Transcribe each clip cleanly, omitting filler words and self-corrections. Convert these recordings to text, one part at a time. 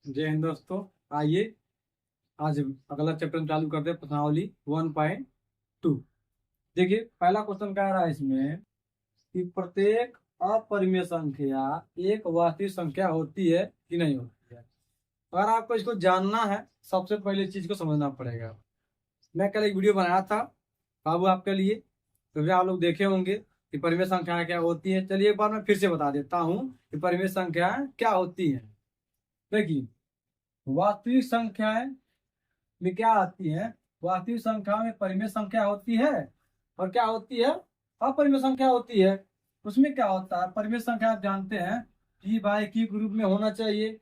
जय हिंद दोस्तों। आइए आज अगला चैप्टर चालू करते हैं, प्रश्नावली 1.2। देखिए पहला क्वेश्चन कह रहा है इसमें कि प्रत्येक अपरिमेय संख्या एक वास्तविक संख्या होती है कि नहीं होती है। अगर आपको इसको जानना है सबसे पहले चीज को समझना पड़ेगा। मैं कल एक वीडियो बनाया था बाबू आपके लिए, तो भी आप लोग देखे होंगे कि परिमेय संख्या क्या होती है। चलिए एक बार मैं फिर से बता देता हूँ कि परिमेय संख्या क्या होती है। देखिए वास्तविक संख्याएं में क्या आती है, वास्तविक संख्या में परिमेय संख्या होती है और क्या होती है, अपरिमेय संख्या होती है। उसमें क्या होता है, परिमेय संख्या आप जानते हैं पी बाई क्यू के रूप में होना चाहिए,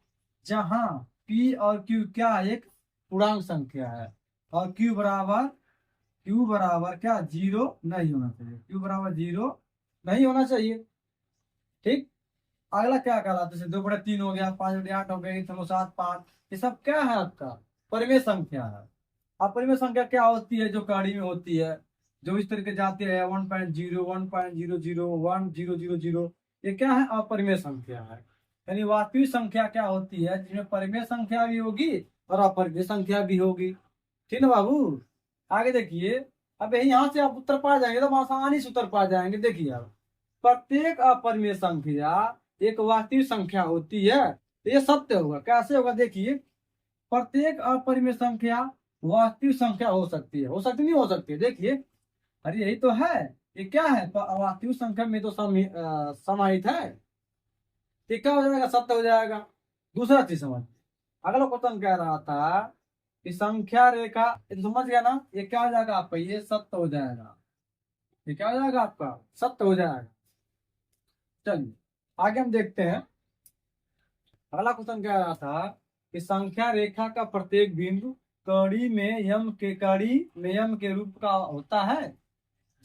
जहां पी और क्यू क्या एक पूर्णांक संख्या है और क्यू बराबर क्या जीरो नहीं होना चाहिए, क्यू बराबर जीरो नहीं होना चाहिए। ठीक। अगला क्या कहलाता है, जैसे 2/3 हो गया, 5/8 हो गया, 7/5, ये सब क्या है आपका परिमेय संख्या है। अपरिमेय संख्या क्या होती है, जो कड़ी में होती है, जो इस तरीके जाती है 1.0 1.00 1000, ये क्या है, अपरिमेय संख्या है। यानी वास्तविक संख्या क्या होती है, जिसमें परिमेय संख्या भी होगी और अपरिमेय संख्या भी होगी। ठीक है बाबू। आगे देखिए, अब यही यहाँ से आप उत्तर पा जाएंगे तो आसानी से उत्तर पा जाएंगे। देखिए अब प्रत्येक अपरिमेय संख्या एक वास्तविक संख्या होती है, तो ये सत्य होगा। कैसे होगा, देखिए प्रत्येक अपरिमेय संख्या वास्तविक संख्या हो सकती है, हो सकती नहीं हो सकती है। देखिए अरे यही तो है, ये क्या है, वास्तविक संख्या में तो समाहित है, ये क्या हो जाएगा, सत्य हो जाएगा। दूसरा चीज समझ, अगला क्वेश्चन कह रहा था कि संख्या रेखा, ये तो समझ गया ना, ये क्या हो जाएगा आपका, ये सत्य हो जाएगा, ये क्या हो जाएगा आपका, सत्य हो जाएगा। चलिए आगे हम देखते हैं। अगला क्वेश्चन कह रहा था कि संख्या रेखा का प्रत्येक बिंदु कड़ी में यम के रूप का होता है,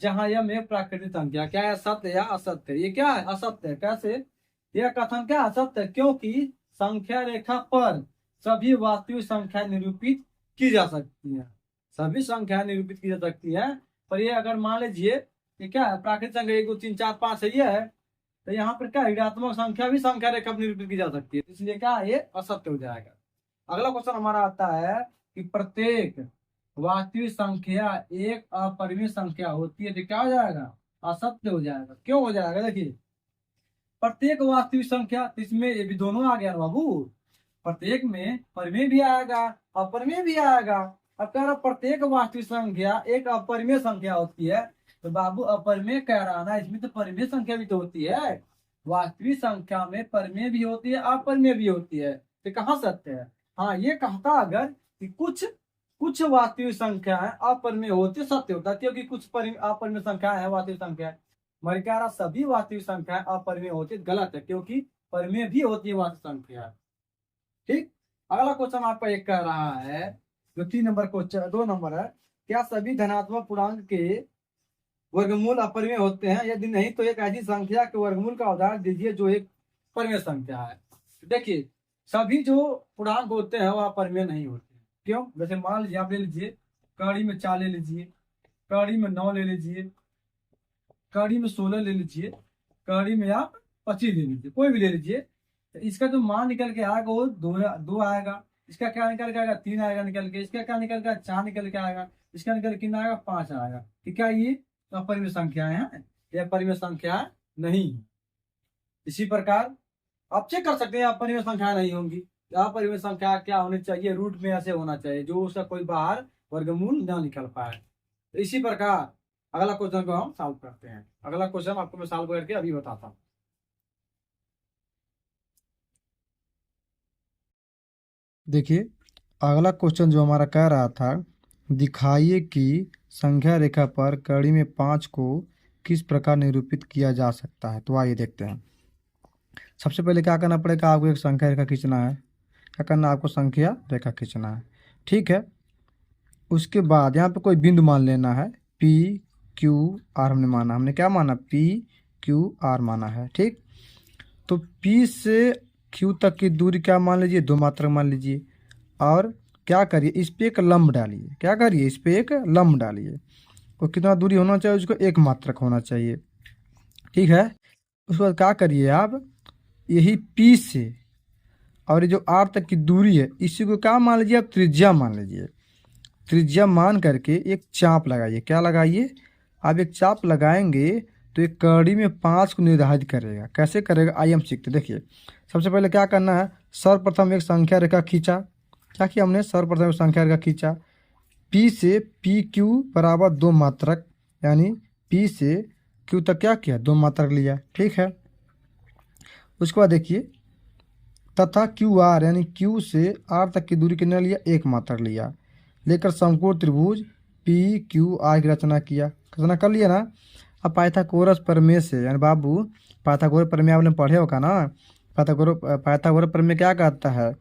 जहां यम एक प्राकृतिक संख्या क्या है, सत्य या असत्य। ये क्या है, असत्य है। कैसे, यह कथन क्या असत्य है, क्योंकि संख्या रेखा पर सभी वास्तविक संख्या निरूपित की जा सकती है, सभी संख्या निरूपित की जा सकती है। पर ये अगर मान लीजिए ये क्या है, प्राकृतिक संख्या 1 2 3 4 5 है, ये है, तो यहाँ पर क्या ऋणात्मक संख्या भी संख्या रेखा पर निरूपित की जा सकती है, इसलिए क्या ये असत्य हो जाएगा। अगला क्वेश्चन हमारा आता है कि प्रत्येक वास्तविक संख्या एक अपरिमेय संख्या होती है, तो क्या हो जाएगा, असत्य हो जाएगा। क्यों हो जाएगा, देखिए प्रत्येक वास्तविक संख्या, तो इसमें ये भी दोनों आ गया ना बाबू, प्रत्येक में परिमेय भी आएगा अपरिमेय भी आएगा। अब कह रहा प्रत्येक वास्तविक संख्या एक अपरिमेय संख्या होती है, तो बाबू अपरिमेय कह रहा ना, इसमें तो परिमेय संख्या भी तो होती है। वास्तविक संख्या में परिमेय भी होती है अपरिमेय भी होती है, तो कहाँ सत्य है। हाँ ये कहता अगर कि कुछ कुछ वास्तविक संख्याएं अपरिमेय होती, सत्य होता, क्योंकि कुछ अपरिमेय संख्याएं है वास्तविक संख्या, मगर कह रहा सभी वास्तविक संख्याएं अपरिमेय होती, गलत है, क्योंकि परिमेय भी होती है वास्तविक संख्या। ठीक। अगला क्वेश्चन आपका एक कह रहा है, जो 3 नंबर क्वेश्चन 2 नंबर है, क्या सभी धनात्मक पूर्णांक के वर्गमूल अपरिमेय होते हैं, यदि नहीं तो एक ऐसी संख्या के वर्गमूल का उदाहरण दीजिए जो एक परिमेय संख्या है। देखिए सभी जो पूर्णांक होते हैं वो अपरिमेय नहीं होते। क्यों, जैसे मान लीजिए आप ले लीजिए कड़ी में 4 ले लीजिए, कड़ी में 9 ले लीजिए, कड़ी में 16 ले लीजिए, कड़ी में आप 25 ले लीजिए, कोई भी ले लीजिए, तो इसका जो मान निकल के आएगा वो दो आएगा, इसका क्या निकल के आएगा 3 आएगा निकल के, इसका क्या निकल के 4 निकल के आएगा, इसका निकल के कितना आएगा 5 आएगा। तो क्या ये अपरिमेय संख्याएं हैं, यह परिमेय संख्या नहीं। इसी प्रकार आप चेक कर सकते हैं अपरिमेय संख्या नहीं होंगी, अपरिमेय संख्या क्या होनी चाहिए, रूट में ऐसे होना चाहिए जो उसका कोई बाहर वर्गमूल ना निकल पाए। तो इसी प्रकार अगला क्वेश्चन को हम सॉल्व करते हैं। अगला क्वेश्चन आपको मैं सॉल्व करके अभी बताता हूँ। देखिए अगला क्वेश्चन जो हमारा कह रहा था, दिखाइए कि संख्या रेखा पर कड़ी में 5 को किस प्रकार निरूपित किया जा सकता है। तो आइए देखते हैं। सबसे पहले क्या करना पड़ेगा, आपको एक संख्या रेखा खींचना है। क्या करना है, आपको संख्या रेखा खींचना है। ठीक है, उसके बाद यहाँ पे कोई बिंदु मान लेना है, पी क्यू आर हमने माना, हमने क्या माना, पी क्यू आर माना है। ठीक, तो पी से क्यू तक की दूरी क्या मान लीजिए, 2 मात्रक मान लीजिए, और क्या करिए, इस पे एक लंब डालिए। क्या करिए, इस पे एक लंब डालिए, और कितना दूरी होना चाहिए, उसको 1 मात्रक होना चाहिए। ठीक है, उसके बाद क्या करिए आप, यही पी से और ये जो आर तक की दूरी है इसी को क्या मान लीजिए, आप त्रिज्या मान लीजिए। त्रिज्या मान करके एक चाप लगाइए। क्या लगाइए, आप एक चाप लगाएंगे तो एक कड़ी में 5 को निर्धारित करेगा। कैसे करेगा आइए हम सीखते। देखिए सबसे पहले क्या करना है, सर्वप्रथम एक संख्या रेखा खींचा। क्या किया हमने, सर्वप्रथम एक संख्या रेखा खींचा। P से PQ बराबर 2 मात्रक, यानी P से Q तक क्या किया, 2 मात्रक लिया। ठीक है, उसके बाद देखिए तथा QR यानी Q से R तक की दूरी कितना लिया, 1 मात्रक लिया। लेकर समकोण त्रिभुज PQR की रचना किया। रचना कर लिया ना। अब पाइथागोरस प्रमेय से, यानी बाबू पाइथागोरस प्रमेय आपने पढ़े होगा ना। पाइथागोरस प्रमेय क्या कहता है,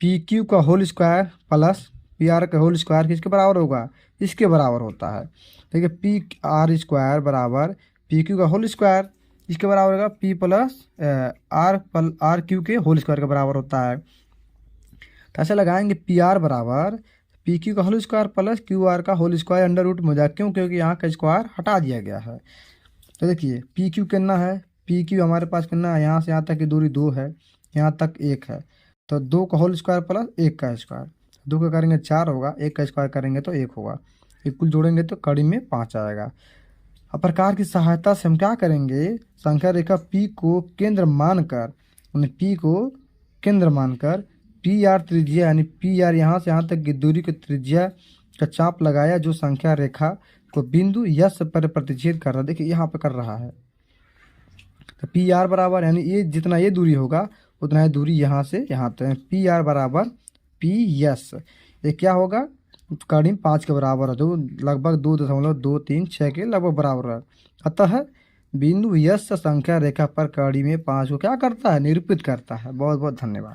PQ का होल स्क्वायर प्लस PR का होल स्क्वायर किसके बराबर होगा, इसके बराबर होता है। देखिए PR स्क्वायर बराबर PQ का होल स्क्वायर, इसके बराबर होगा P प्लस RQ के होल स्क्वायर के बराबर होता है। तो ऐसे लगाएंगे PR बराबर PQ का होल स्क्वायर प्लस QR का होल स्क्वायर अंडर रूट में हो जाएगा। क्यों, क्योंकि यहाँ का स्क्वायर हटा दिया गया है। तो देखिए PQ कितना है, PQ हमारे पास कितना है, यहाँ से यहाँ तक की दूरी 2 है, यहाँ तक 1 है। तो 2 का होल स्क्वायर प्लस 1 का स्क्वायर, 2 का करेंगे 4 होगा, 1 का स्क्वायर करेंगे तो 1 होगा। ये कुल जोड़ेंगे तो कड़ी में 5 आएगा। अब प्रकार की सहायता से हम क्या करेंगे, संख्या रेखा P को केंद्र मानकर, P को केंद्र मानकर PR त्रिज्या यानी PR यहाँ से यहाँ तक की दूरी की त्रिज्या का चाप लगाया, जो संख्या रेखा को बिंदु यस पर प्रतिच्छेद कर रहा है। देखिए यहाँ पे कर रहा है। तो PR बराबर यानी ये जितना ये दूरी होगा उतना ही दूरी यहाँ से यहाँ तक, PR बराबर PS। ये क्या होगा, कड़ी 5 के बराबर है, जो लगभग 2.236 के लगभग बराबर है। अतः बिंदु यस संख्या रेखा पर कड़ी में 5 को क्या करता है, निरूपित करता है। बहुत बहुत धन्यवाद।